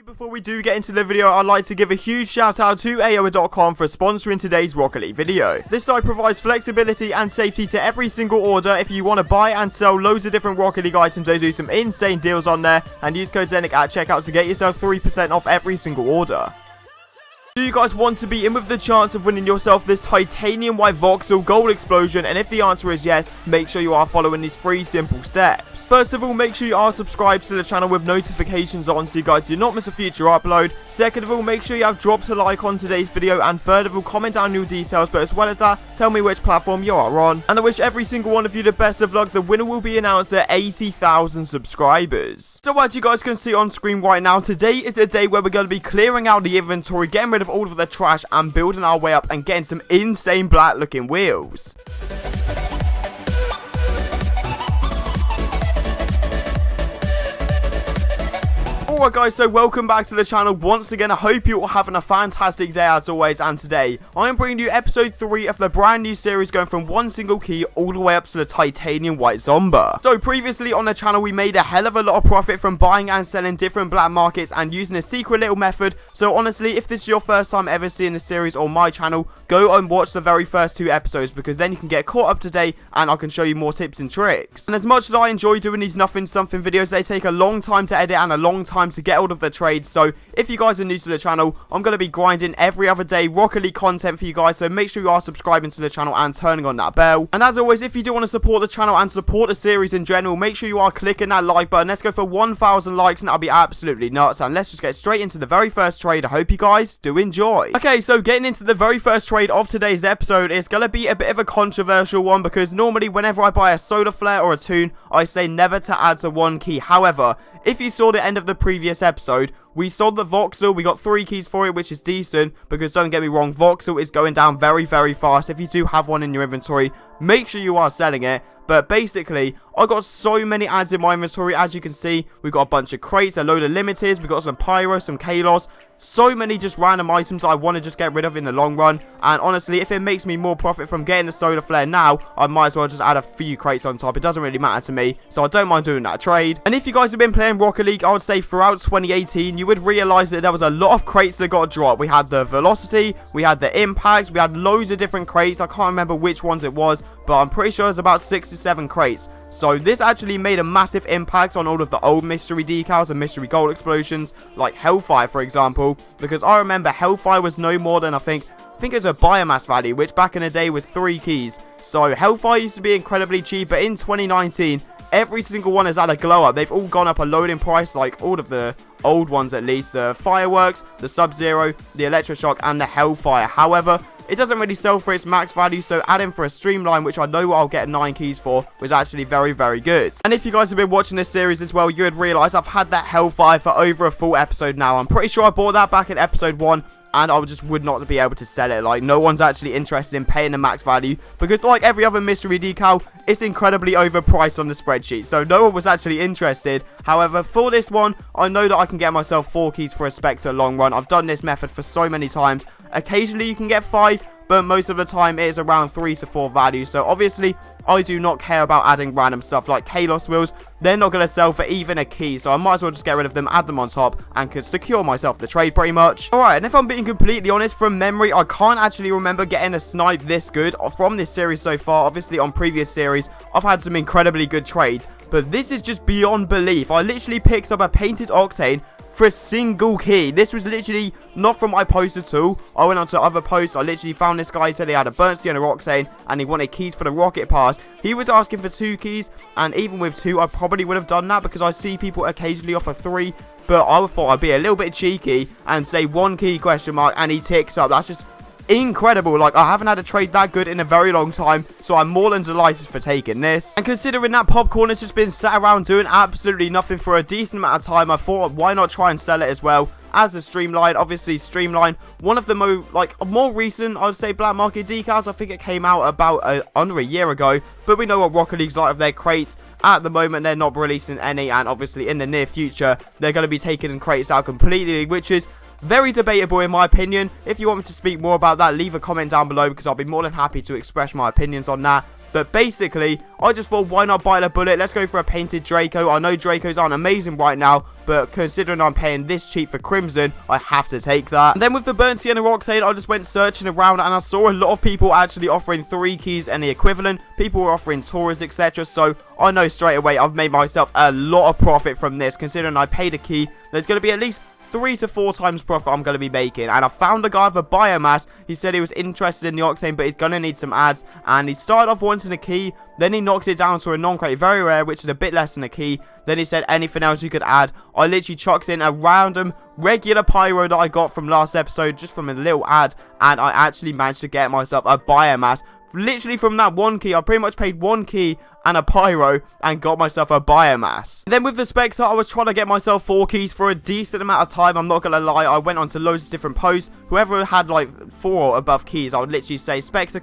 Before we do get into the video, I'd like to give a huge shout out to AOA.com for sponsoring today's Rocket League video. This site provides flexibility and safety to every single order. If you want to buy and sell loads of different Rocket League items, they do some insane deals on there, and use code ZENIC at checkout to get yourself 3% off every single order. Do you guys want to be in with the chance of winning yourself this titanium white voxel gold explosion? And if the answer is yes, make sure you are following these 3 simple steps. First of all, make sure you are subscribed to the channel with notifications on so you guys do not miss a future upload. Second of all, make sure you have dropped a like on today's video, and third of all, comment down your details, but as well as that, tell me which platform you are on. And I wish every single one of you the best of luck. The winner will be announced at 80,000 subscribers. So as you guys can see on screen right now, today is a day where we're going to be clearing out the inventory, getting rid of all of the trash, and building our way up and getting some insane black looking wheels. Alright guys, so welcome back to the channel once again. I hope you're all having a fantastic day as always, and today I am bringing you episode 3 of the brand new series going from one single key all the way up to the titanium white Zomba. So previously on the channel we made a hell of a lot of profit from buying and selling different black markets and using a secret little method. So honestly, if this is your first time ever seeing this series on my channel, go and watch the very first 2 episodes, because then you can get caught up to date and I can show you more tips and tricks. And as much as I enjoy doing these nothing something videos, they take a long time to edit and a long time to get hold of the trades. So if you guys are new to the channel, I'm going to be grinding every other day Rocket League content for you guys, so make sure you are subscribing to the channel and turning on that bell. And as always, if you do want to support the channel and support the series in general, make sure you are clicking that like button. Let's go for 1,000 likes and that'll be absolutely nuts. And let's just get straight into the very first trade. I hope you guys do enjoy. Okay, so getting into the very first trade of today's episode, is going to be a bit of a controversial one, because normally whenever I buy a solar flare or a toon, I say never to add to 1 key. However, if you saw the end of the previous episode, we sold the voxel. We got 3 keys for it, which is decent, because don't get me wrong, voxel is going down very, very fast. If you do have one in your inventory, make sure you are selling it. But basically, I got so many ads in my inventory. As you can see, we've got a bunch of crates, a load of limiteds, we've got some pyro, some kalos, so many just random items I want to just get rid of in the long run. And honestly, if it makes me more profit from getting the solar flare now, I might as well just add a few crates on top. It doesn't really matter to me, so I don't mind doing that trade. And if you guys have been playing Rocket League, I would say throughout 2018, you would realize that there was a lot of crates that got dropped. We had the velocity, we had the impacts, we had loads of different crates. I can't remember which ones it was, but I'm pretty sure it was about 6 to 7 crates. So this actually made a massive impact on all of the old mystery decals and mystery gold explosions, like Hellfire for example, because I remember Hellfire was no more than I think it was a biomass value, which back in the day was 3 keys. So Hellfire used to be incredibly cheap, but in 2019 every single one has had a glow up. They've all gone up a load in price, like all of the old ones at least. The Fireworks, the Sub-Zero, the Electroshock, and the Hellfire. However, it doesn't really sell for its max value, so adding for a Streamline, which I know I'll get 9 keys for, was actually very, very good. And if you guys have been watching this series as well, you would realise I've had that Hellfire for over a full episode now. I'm pretty sure I bought that back in episode 1. And I just would not be able to sell it. Like, no one's actually interested in paying the max value, because like every other mystery decal, it's incredibly overpriced on the spreadsheet. So no one was actually interested. However, for this one, I know that I can get myself 4 keys for a Spectre long run. I've done this method for so many times. Occasionally you can get 5, but most of the time it is around 3 to 4 values. So obviously, I do not care about adding random stuff like Kalos wheels. They're not going to sell for even a key, so I might as well just get rid of them, add them on top, and could secure myself the trade pretty much. Alright, and if I'm being completely honest, from memory, I can't actually remember getting a snipe this good from this series so far. Obviously, on previous series, I've had some incredibly good trades, but this is just beyond belief. I literally picked up a painted Octane for a single key. This was literally not from my post at all. I went on to other posts. I literally found this guy, said he had a burnt steel and a Roxane, and he wanted keys for the rocket pass. He was asking for 2 keys, and even with 2, I probably would have done that, because I see people occasionally offer 3, but I thought I'd be a little bit cheeky and say 1 key question mark, and he ticks up. That's just incredible. Like, I haven't had a trade that good in a very long time, so I'm more than delighted for taking this. And considering that Popcorn has just been sat around doing absolutely nothing for a decent amount of time, I thought, why not try and sell it as well as a Streamline. Obviously, Streamline, one of the more recent, I would say, black market decals. I think it came out about under a year ago, but we know what Rocket League's like with their crates. At the moment, they're not releasing any, and obviously in the near future, they're going to be taking crates out completely, which is very debatable in my opinion. If you want me to speak more about that, leave a comment down below, because I'll be more than happy to express my opinions on that. But basically, I just thought, why not bite a bullet? Let's go for a painted Draco. I know Dracos aren't amazing right now, but considering I'm paying this cheap for Crimson, I have to take that. And then with the Burnt Sienna Octane, I just went searching around and I saw a lot of people actually offering 3 keys and the equivalent. People were offering Taurus, etc. So I know straight away I've made myself a lot of profit from this. Considering I paid a key, there's going to be at least 3 to 4 times profit I'm going to be making. And I found a guy with a biomass. He said he was interested in the Octane, but he's going to need some ads. And he started off wanting a key, then he knocked it down to a non-crate, very rare, which is a bit less than a key. Then he said anything else you could add. I literally chucked in a random regular pyro that I got from last episode, just from a little ad, and I actually managed to get myself a biomass. Literally from that 1 key, I pretty much paid 1 key and a pyro and got myself a biomass. Then with the Spectre, I was trying to get myself 4 keys for a decent amount of time. I'm not gonna lie, I went on to loads of different posts. Whoever had like 4 or above keys, I would literally say Spectre ?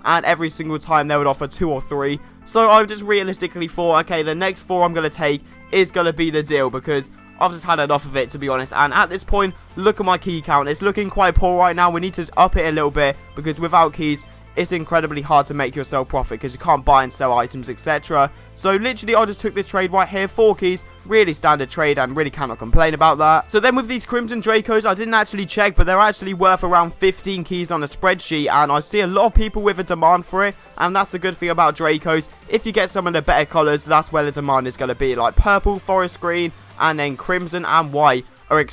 And every single time they would offer 2 or 3. So I just realistically thought, okay, the next 4 I'm gonna take is gonna be the deal, because I've just had enough of it, to be honest. And at this point, look at my key count. It's looking quite poor right now. We need to up it a little bit, because without keys, it's incredibly hard to make yourself profit because you can't buy and sell items, etc. So literally, I just took this trade right here, 4 keys, really standard trade, and really cannot complain about that. So then with these Crimson Dracos, I didn't actually check, but they're actually worth around 15 keys on a spreadsheet, and I see a lot of people with a demand for it, and that's the good thing about Dracos. If you get some of the better colors, that's where the demand is going to be, like purple, forest green, and then crimson and white are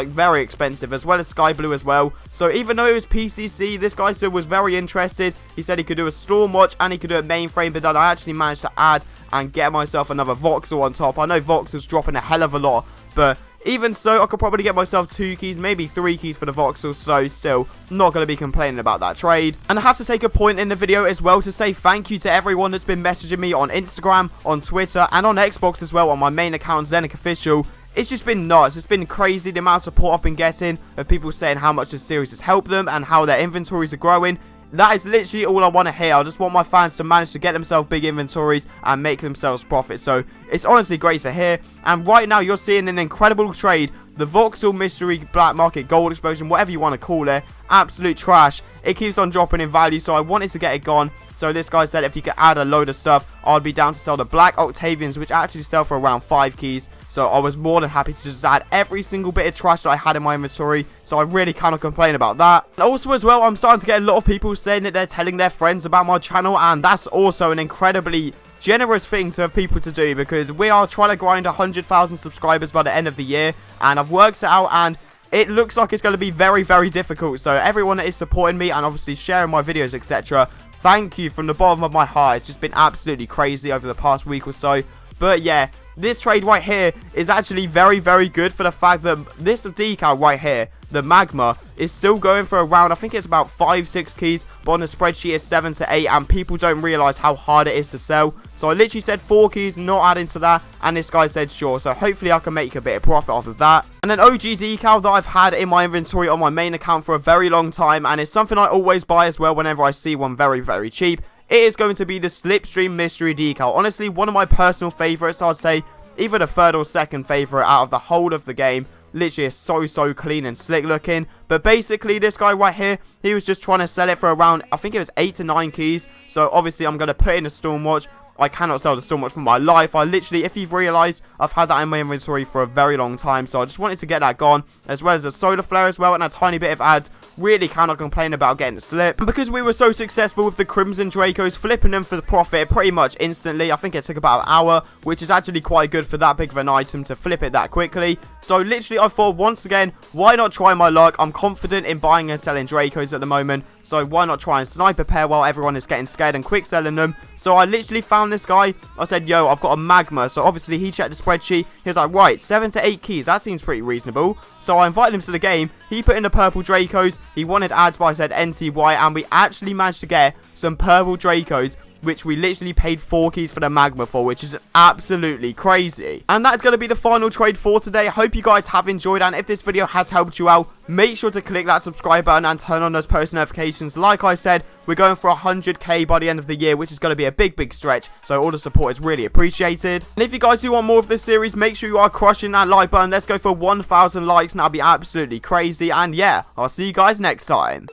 very expensive, as well as sky blue as well. So even though it was PCC, this guy still was very interested. He said he could do a storm watch and he could do a mainframe, but then I actually managed to add and get myself another voxel on top. I know voxel's dropping a hell of a lot, but even so, I could probably get myself 2 keys, maybe 3 keys for the voxel, so still not going to be complaining about that trade. And I have to take a point in the video as well to say thank you to everyone that's been messaging me on Instagram, on Twitter, and on Xbox as well, on my main account, ZenicOfficial. It's just been nuts. It's been crazy the amount of support I've been getting, of people saying how much the series has helped them and how their inventories are growing. That is literally all I want to hear. I just want my fans to manage to get themselves big inventories and make themselves profit. So it's honestly great to hear. And right now you're seeing an incredible trade. The Voxel Mystery Black Market Gold Explosion, whatever you want to call it. Absolute trash. It keeps on dropping in value, so I wanted to get it gone. So this guy said if he could add a load of stuff, I'd be down to sell the Black Octavians, which actually sell for around 5 keys. So I was more than happy to just add every single bit of trash that I had in my inventory. So I really cannot complain about that. And also as well, I'm starting to get a lot of people saying that they're telling their friends about my channel. And that's also an incredibly generous thing to have people to do, because we are trying to grind 100,000 subscribers by the end of the year. And I've worked it out, and it looks like it's going to be very, very difficult. So everyone that is supporting me and obviously sharing my videos, etc., thank you from the bottom of my heart. It's just been absolutely crazy over the past week or so. But yeah, this trade right here is actually very, very good for the fact that this decal right here, the magma, is still going for around, I think it's about 5-6 keys, but on the spreadsheet it's 7 to 8, and people don't realize how hard it is to sell. So I literally said 4 keys, not adding to that, and this guy said sure. So hopefully I can make a bit of profit off of that. And an OG decal that I've had in my inventory on my main account for a very long time, and it's something I always buy as well whenever I see one very, very cheap. It is going to be the Slipstream Mystery Decal. Honestly, one of my personal favorites, I'd say. Either the 3rd or 2nd favorite out of the whole of the game. Literally, it's so clean and slick looking. But basically, this guy right here, he was just trying to sell it for around, I think it was 8 to 9 keys. So obviously, I'm going to put in a Stormwatch. I cannot sell the Stormwatch for my life. I literally, if you've realised, I've had that in my inventory for a very long time. So I just wanted to get that gone, as well as a Solar Flare as well, and a tiny bit of ads. Really cannot complain about getting the slip. And because we were so successful with the Crimson Dracos, flipping them for the profit pretty much instantly. I think it took about an hour, which is actually quite good for that big of an item to flip it that quickly. So literally, I thought once again, why not try my luck? I'm confident in buying and selling Dracos at the moment. So why not try and sniper pair while everyone is getting scared and quick selling them? So I literally found this guy. I said, yo, I've got a magma. So obviously he checked the spreadsheet. He was like, right, 7 to 8 keys. That seems pretty reasonable. So I invited him to the game. He put in the purple Dracos. He wanted ads, but I said NTY. And we actually managed to get some purple Dracos, which we literally paid 4 keys for the magma for, which is absolutely crazy. And that's going to be the final trade for today. I hope you guys have enjoyed, and if this video has helped you out, make sure to click that subscribe button and turn on those post notifications. Like I said, we're going for 100k by the end of the year, which is going to be a big stretch, so all the support is really appreciated. And if you guys do want more of this series, make sure you are crushing that like button. Let's go for 1,000 likes, and that'll be absolutely crazy. And yeah, I'll see you guys next time.